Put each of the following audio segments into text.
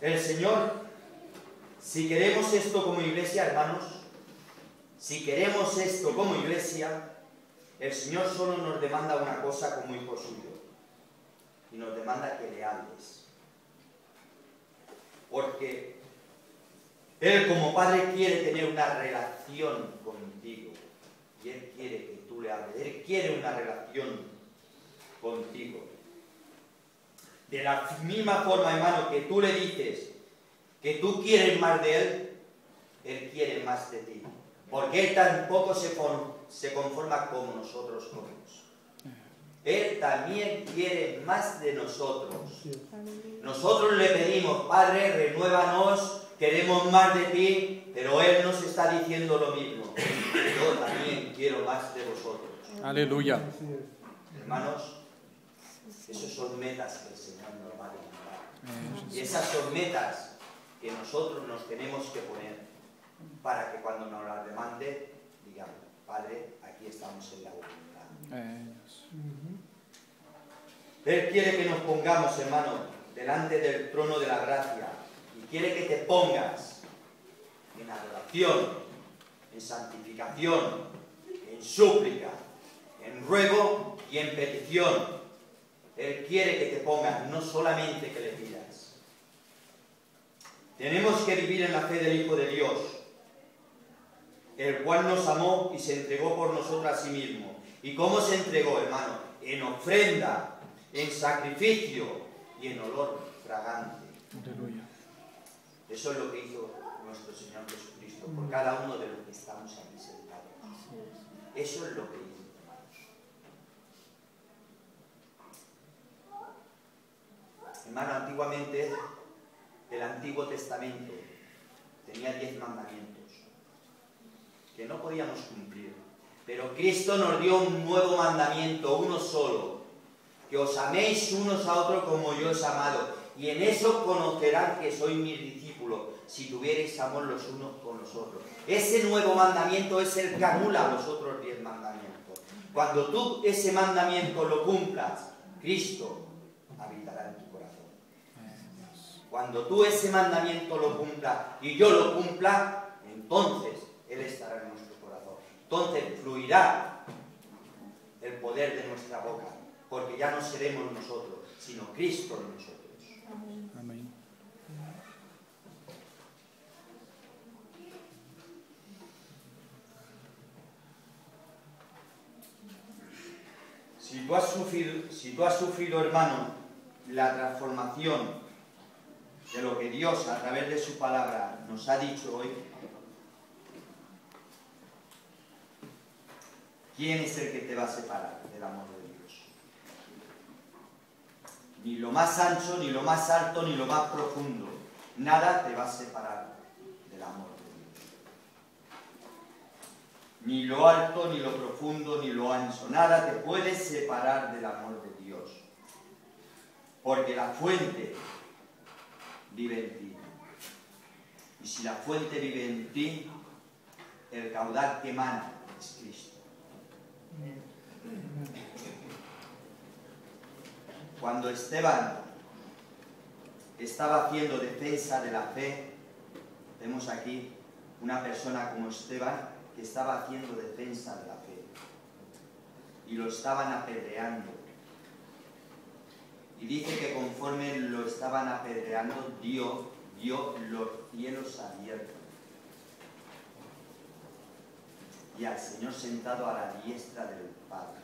El Señor, si queremos esto como iglesia, hermanos, si queremos esto como iglesia, el Señor solo nos demanda una cosa como hijo suyo, y nos demanda que le hables. Porque Él como Padre quiere tener una relación contigo, y Él quiere que tú le hables, Él quiere una relación contigo. De la misma forma, hermano, que tú le dices que tú quieres más de Él quiere más de ti. Porque Él tampoco se conforma como nosotros somos. Él también quiere más de nosotros. Nosotros le pedimos, Padre, renuévanos, queremos más de ti, pero Él nos está diciendo lo mismo. Yo también quiero más de vosotros. Aleluya. Hermanos, esas son metas que el Señor nos va a demandar. Y esas son metas que nosotros nos tenemos que poner para que cuando nos las demande, digamos, Padre, aquí estamos en la voluntad. Él quiere que nos pongamos, hermano, delante del trono de la gracia, y quiere que te pongas en adoración, en santificación, en súplica, en ruego y en petición. Él quiere que te pongas, no solamente que le pidas. Tenemos que vivir en la fe del Hijo de Dios, el cual nos amó y se entregó por nosotros a sí mismo. ¿Y cómo se entregó, hermano? En ofrenda, en sacrificio y en olor fragante. Aleluya. Eso es lo que hizo nuestro Señor Jesucristo por cada uno de los que estamos aquí sentados. Eso es lo que hizo, hermanos. Hermano, antiguamente el Antiguo Testamento tenía 10 mandamientos que no podíamos cumplir. Pero Cristo nos dio un nuevo mandamiento, uno solo: que os améis unos a otros como yo os he amado. Y en eso conocerán que sois mis discípulos, si tuvierais amor los unos con los otros. Ese nuevo mandamiento es el que anula los otros 10 mandamientos. Cuando tú ese mandamiento lo cumplas, Cristo habitará en tu corazón. Cuando tú ese mandamiento lo cumplas y yo lo cumpla, entonces Él estará en nuestro corazón. Entonces fluirá el poder de nuestra boca, porque ya no seremos nosotros, sino Cristo en nosotros. Amén. Si tú has sufrido, hermano, la transformación de lo que Dios a través de su palabra nos ha dicho hoy, ¿quién es el que te va a separar del amor de Dios? Ni lo más ancho, ni lo más alto, ni lo más profundo. Nada te va a separar del amor de Dios. Ni lo alto, ni lo profundo, ni lo ancho. Nada te puede separar del amor de Dios. Porque la fuente vive en ti. Y si la fuente vive en ti, el caudal que emana es Cristo. Cuando Esteban estaba haciendo defensa de la fe, vemos aquí una persona como Esteban que estaba haciendo defensa de la fe y lo estaban apedreando. Y dice que conforme lo estaban apedreando, Dios vio los cielos abiertos y al Señor sentado a la diestra del Padre.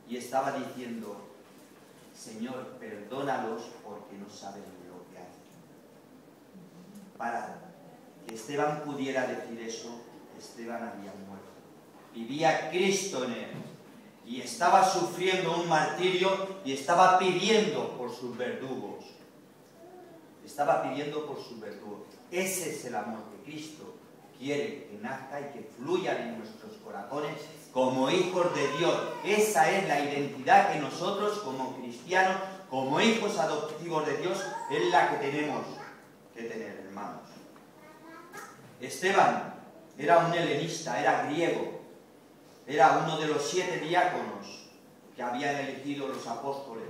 Y estaba diciendo: Señor, perdónalos porque no saben lo que hacen. Para que Esteban pudiera decir eso, Esteban había muerto. Vivía Cristo en él. Y estaba sufriendo un martirio y estaba pidiendo por sus verdugos. Estaba pidiendo por sus verdugos. Ese es el amor que Cristo quiere que nazca y que fluya en nuestros corazones como hijos de Dios. Esa es la identidad que nosotros como cristianos, como hijos adoptivos de Dios, es la que tenemos que tener, hermanos. Esteban era un helenista, era griego, era uno de los 7 diáconos que habían elegido los apóstoles.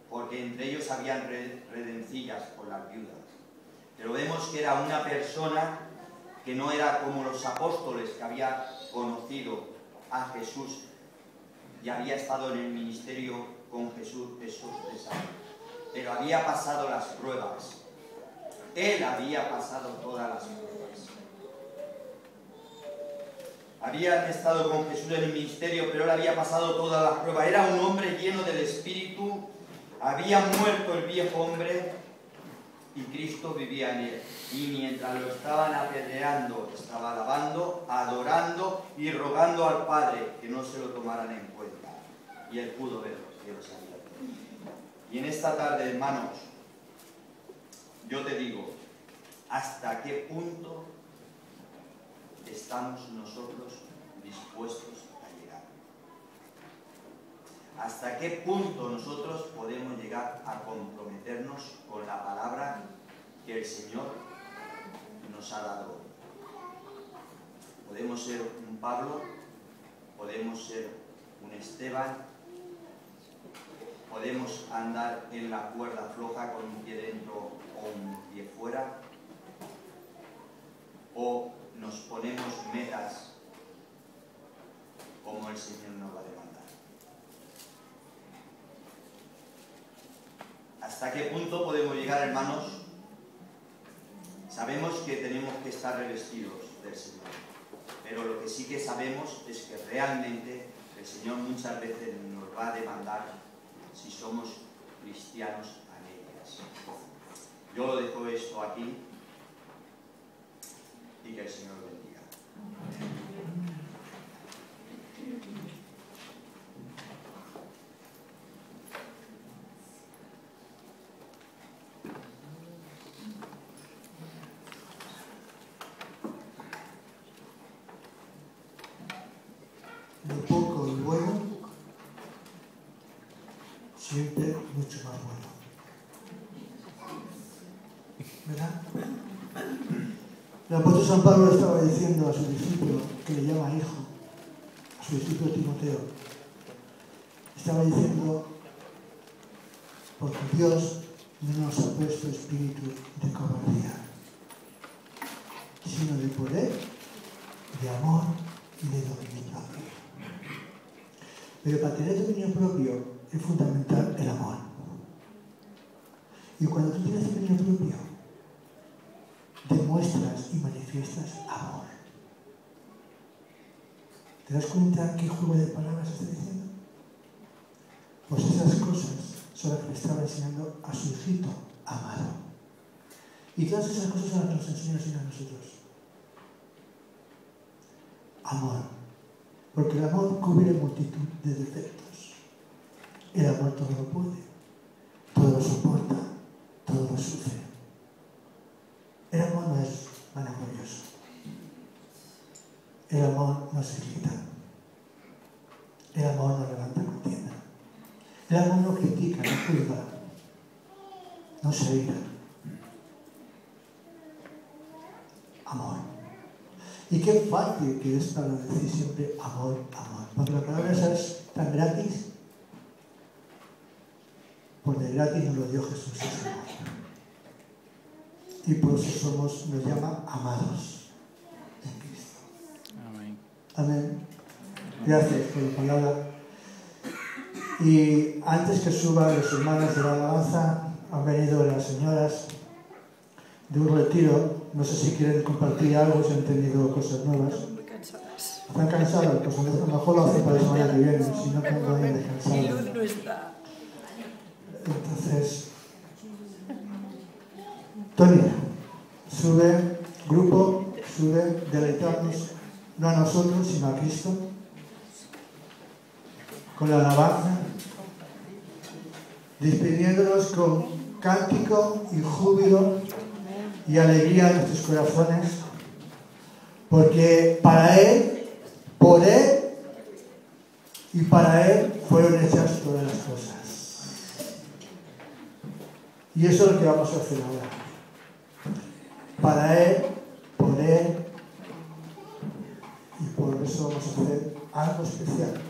porque entre ellos habían redencillas por las viudas. Pero vemos que era una persona que no era como los apóstoles, que había conocido a Jesús y había estado en el ministerio con Jesús esos 3 años. Pero había pasado las pruebas. Él había pasado todas las pruebas. Habían estado con Jesús en el ministerio, pero él había pasado todas las pruebas. Era un hombre lleno del Espíritu. Había muerto el viejo hombre y Cristo vivía en él. Y mientras lo estaban apedreando, estaba alabando, adorando y rogando al Padre que no se lo tomaran en cuenta. Y él pudo ver los cielos abiertos. Y en esta tarde, hermanos, yo te digo, ¿hasta qué punto estamos nosotros dispuestos a llegar? ¿Hasta qué punto nosotros podemos llegar a comprometernos con la palabra que el Señor nos ha dado? Podemos ser un Pablo, podemos ser un Esteban, podemos andar en la cuerda floja con un pie dentro o un pie fuera, o nos ponemos metas como el Señor nos va a demandar. ¿Hasta qué punto podemos llegar, hermanos? Sabemos que tenemos que estar revestidos del Señor, pero lo que sí que sabemos es que realmente el Señor muchas veces nos va a demandar si somos cristianos a medias. Yo lo dejo esto aquí y que el Señor lo bendiga. Lo poco y bueno, siempre mucho más bueno. ¿Verdad? El apóstol San Pablo estaba diciendo a su discípulo, que le llama hijo, a su discípulo Timoteo, estaba diciendo, porque Dios no nos ha puesto espíritu de cobardía, sino de poder, de amor y de dominio propio. Pero para tener dominio propio es fundamental el amor. Y cuando tú tienes dominio propio, demuestras y manifiestas amor. ¿Te das cuenta qué juego de palabras está diciendo? Pues esas cosas son las que le estaba enseñando a su hijito amado. Y todas esas cosas son las que nos enseña el Señor a nosotros. Amor. Porque el amor cubre multitud de defectos. El amor todo lo puede, todo lo soporta, todo lo sufre. El amor no es vanaglorio. El amor no se irrita. El amor no levanta contienda. El amor no critica, no juzga, no se ira. Amor. Y qué fácil que es para decir siempre amor, amor. Porque la palabra esa es tan gratis. Por de gratis nos lo dio Jesús, ese amor. Y por eso nos llama amados en Cristo. Amén. Amén. Gracias por la palabra. Y antes que suban los hermanos de la alabanza, han venido las señoras de un retiro. No sé si quieren compartir algo, si han tenido cosas nuevas. ¿Están cansados? Pues a lo mejor lo hacen para la semana que viene, si no, cuando vayan descansando. Entonces, Tony, sube, grupo, sube, deleitarnos, no a nosotros, sino a Cristo, con la alabanza, despidiéndonos con cántico y júbilo y alegría en nuestros corazones, porque para Él, por Él y para Él fueron hechas todas las cosas. Y eso es lo que vamos a hacer ahora. Para Él, por Él, y por eso vamos a hacer algo especial.